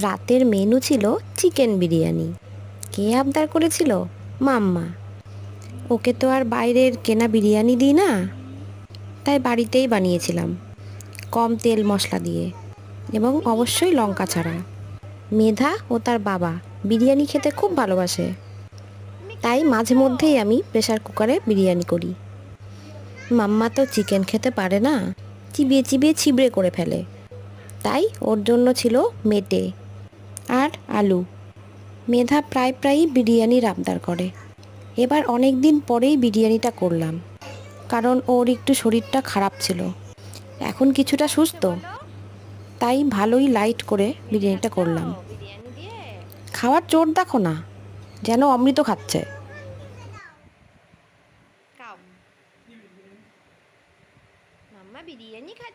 রাতের মেনু ছিল চিকেন বিরিয়ানি। কে আবদার করেছিল? মাম্মা। ওকে তো আর বাইরের কেনা বিরিয়ানি দিই না, তাই বাড়িতেই বানিয়েছিলাম, কম তেল মশলা দিয়ে, এবং অবশ্যই লঙ্কা ছাড়া। মেধা ও তার বাবা বিরিয়ানি খেতে খুব ভালোবাসে, তাই মাঝে মধ্যেই আমি প্রেসার কুকারে বিরিয়ানি করি। মাম্মা তো চিকেন খেতে পারে না, চিবিয়ে চিবিয়ে ছিবড়ে করে ফেলে, তাই ওর জন্য ছিল মেটে আর আলু। মেধা প্রায় প্রায়ই বিরিয়ানির আবদার করে। এবার অনেক দিন পরেই বিরিয়ানিটা করলাম, কারণ ওর একটু শরীরটা খারাপ ছিল। এখন কিছুটা সুস্থ, তাই ভালোই লাইট করে বিরিয়ানিটা করলাম। বিরিয়ানি দিয়ে খাওয়ার জোর দেখো না, যেন অমৃত খাচ্ছে। খাও। মাম্মা বিরিয়ানি খাচ্ছে।